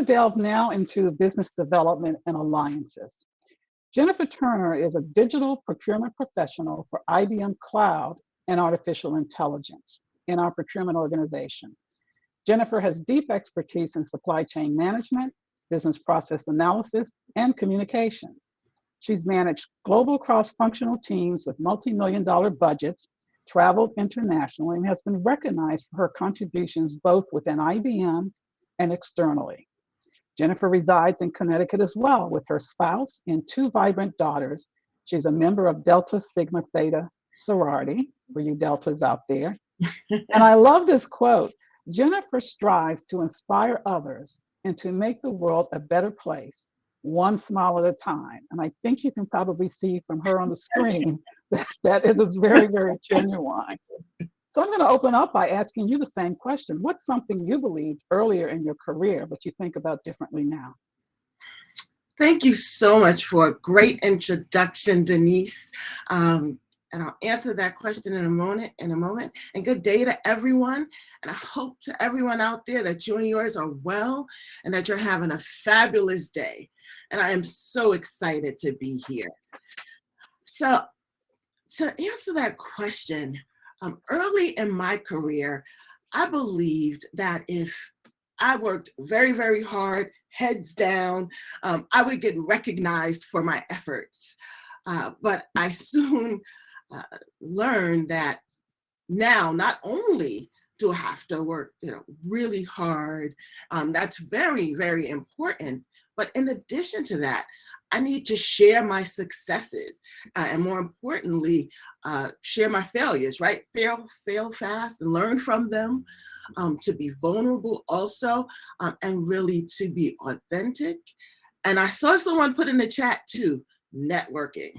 to delve now into business development and alliances. Jennifer Turner is a digital procurement professional for IBM Cloud and Artificial Intelligence in our procurement organization. Jennifer has deep expertise in supply chain management, business process analysis, and communications. She's managed global cross-functional teams with multi-million-dollar budgets, traveled internationally, and has been recognized for her contributions both within IBM and externally. Jennifer resides in Connecticut as well with her spouse and two vibrant daughters. She's a member of Delta Sigma Theta sorority, for you Deltas out there. And I love this quote. Jennifer strives to inspire others and to make the world a better place, one smile at a time. And I think you can probably see from her on the screen that it is very, very genuine. So I'm going to open up by asking you the same question. What's something you believed earlier in your career, but you think about differently now? Thank you so much for a great introduction, Denise. And I'll answer that question in a moment. And good day to everyone. And I hope to everyone out there that you and yours are well and that you're having a fabulous day. And I am so excited to be here. So to answer that question, early in my career, I believed that if I worked very, very hard, heads down, I would get recognized for my efforts. But I soon learned that now not only do I have to work, really hard, that's very, very important. But in addition to that, I need to share my successes and more importantly, share my failures, right? Fail fast and learn from them, to be vulnerable also, and really to be authentic. And I saw someone put in the chat too, networking.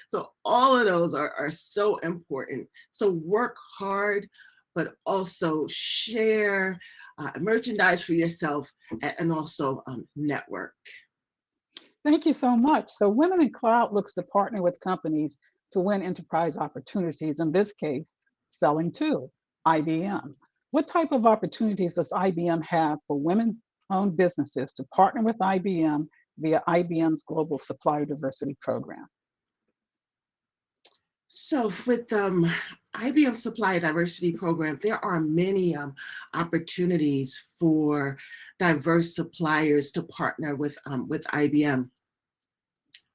So all of those are so important. So work hard, but also share merchandise for yourself and also network. Thank you so much. So Women in Cloud looks to partner with companies to win enterprise opportunities, in this case, selling to IBM. What type of opportunities does IBM have for women-owned businesses to partner with IBM via IBM's Global Supplier Diversity Program? So with IBM Supplier Diversity Program, there are many opportunities for diverse suppliers to partner with IBM.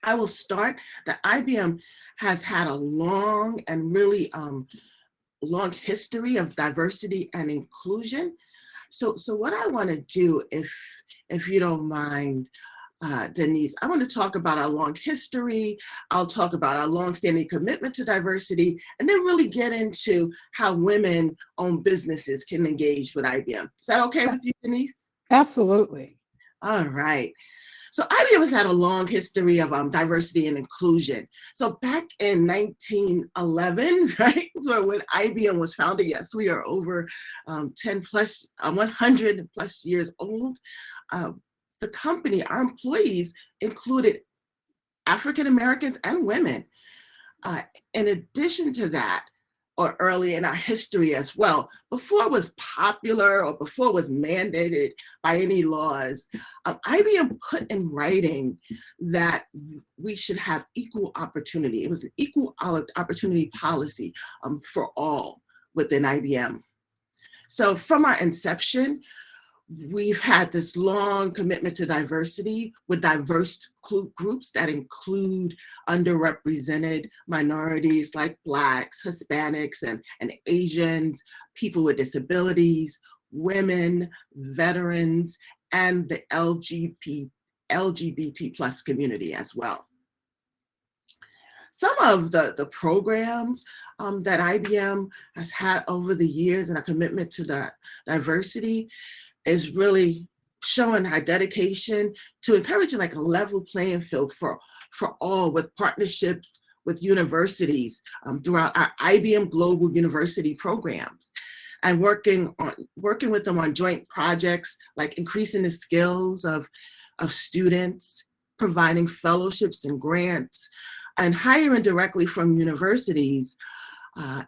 I will start that IBM has had a long and really long history of diversity and inclusion. So what I want to do, if you don't mind, Denise, I want to talk about our long history. I'll talk about our long-standing commitment to diversity, and then really get into how women-owned businesses can engage with IBM. Is that okay with you, Denise? Absolutely. All right. So IBM has had a long history of diversity and inclusion. So back in 1911, right, when IBM was founded, yes, we are over 100 plus years old. The company, our employees included African Americans and women. In addition to that, or early in our history as well, before it was popular or before it was mandated by any laws, IBM put in writing that we should have equal opportunity. It was an equal opportunity policy for all within IBM. So from our inception, we've had this long commitment to diversity with diverse groups that include underrepresented minorities like Blacks, Hispanics, and Asians, people with disabilities, women, veterans, and the LGBT plus community as well. Some of the programs that IBM has had over the years and a commitment to the diversity is really showing our dedication to encouraging like a level playing field for all, with partnerships with universities throughout our IBM Global University programs, and working with them on joint projects like increasing the skills of students, providing fellowships and grants, and hiring directly from universities,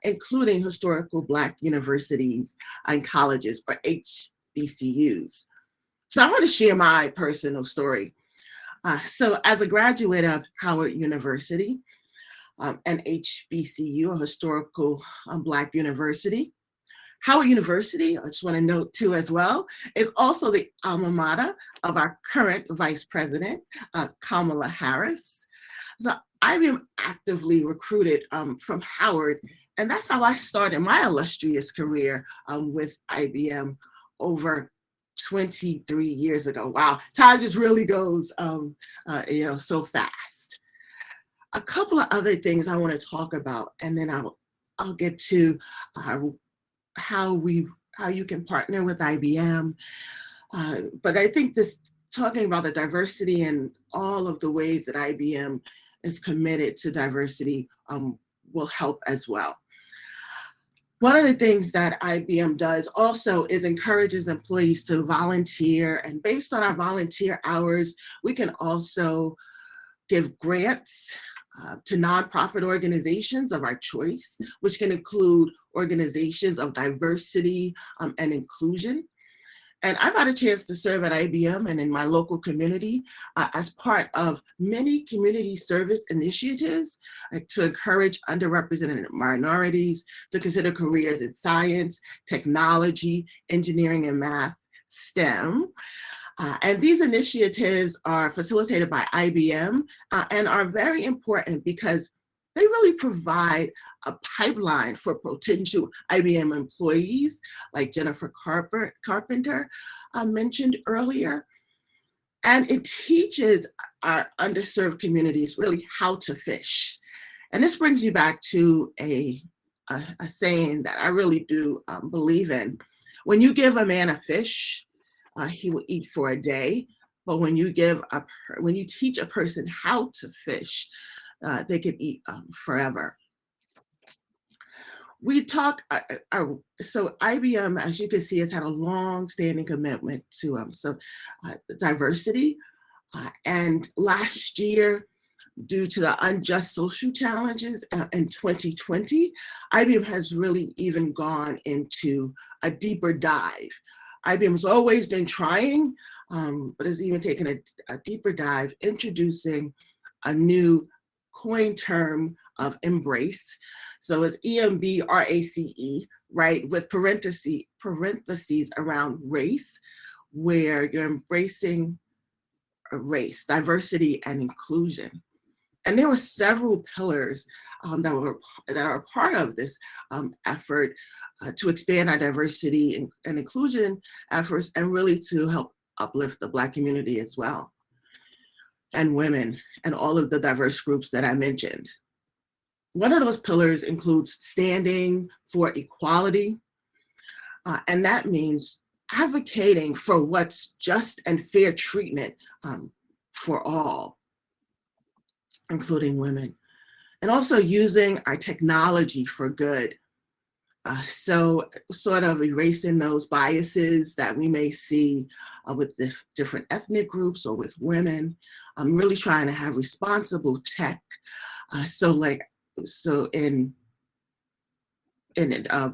including historical Black universities and colleges, or HBCUs. So I want to share my personal story. So as a graduate of Howard University, and HBCU, a historical Black university, Howard University, I just want to note too as well, is also the alma mater of our current Vice President, Kamala Harris. So IBM actively recruited from Howard, and that's how I started my illustrious career with IBM over 23 years ago. Wow, time just really goes so fast. A couple of other things I want to talk about, and then I'll get to how you can partner with IBM. But I think this talking about the diversity and all of the ways that IBM is committed to diversity will help as well. One of the things that IBM does also is encourages employees to volunteer, and based on our volunteer hours, we can also give grants to nonprofit organizations of our choice, which can include organizations of diversity and inclusion. And I've had a chance to serve at IBM and in my local community as part of many community service initiatives to encourage underrepresented minorities to consider careers in science, technology, engineering, and math, STEM. And these initiatives are facilitated by IBM and are very important because they really provide a pipeline for potential IBM employees, like Jennifer Carpenter mentioned earlier. And it teaches our underserved communities really how to fish. And this brings me back to a saying that I really do believe in. When you give a man a fish, he will eat for a day. But when you teach a person how to fish, they can eat forever. We talk, so IBM, as you can see, has had a long-standing commitment to diversity. And last year, due to the unjust social challenges in 2020, IBM has really even gone into a deeper dive. IBM has always been trying, but has even taken a deeper dive, introducing a new coined term of embrace. So it's EMBRACE, right, with parentheses around race, where you're embracing a race, diversity, and inclusion. And there were several pillars that are part of this effort to expand our diversity and inclusion efforts, and really to help uplift the Black community as well, and women, and all of the diverse groups that I mentioned. One of those pillars includes standing for equality, and that means advocating for what's just and fair treatment for all, including women, and also using our technology for good. So sort of erasing those biases that we may see with the different ethnic groups or with women. I'm really trying to have responsible tech.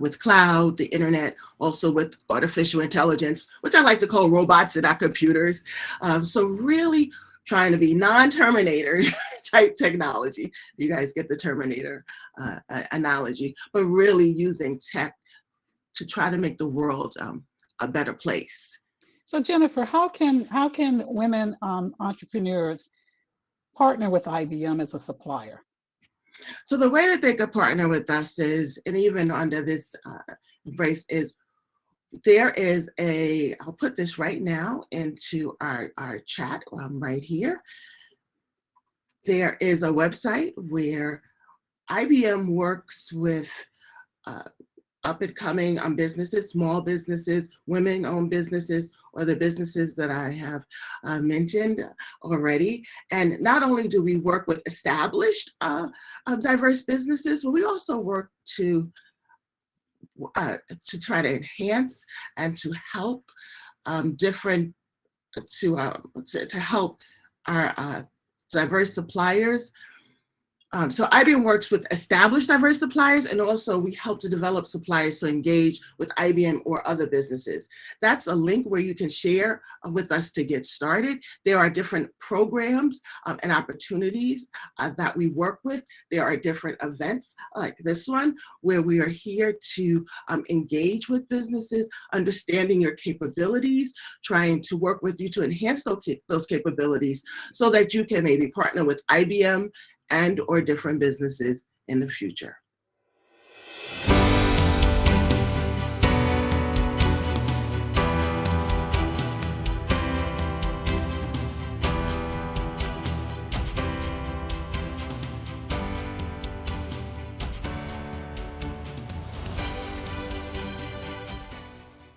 With cloud, the internet, also with artificial intelligence, which I like to call robots in our computers. So really trying to be non-Terminator type technology. You guys get the Terminator analogy, but really using tech to try to make the world a better place. So Jennifer, how can women entrepreneurs partner with IBM as a supplier? So the way that they could partner with us is, and even under this Embrace, is there is I'll put this right now into our chat right here. There is a website where IBM works with up and coming businesses, small businesses, women-owned businesses, or the businesses that I have mentioned already. And not only do we work with established diverse businesses, but we also work to try to enhance and to help to help our diverse suppliers So IBM works with established diverse suppliers, and also we help to develop suppliers to engage with IBM or other businesses. That's a link where you can share with us to get started. There are different programs and opportunities that we work with. There are different events like this one where we are here to engage with businesses, understanding your capabilities, trying to work with you to enhance those capabilities so that you can maybe partner with IBM and or different businesses in the future.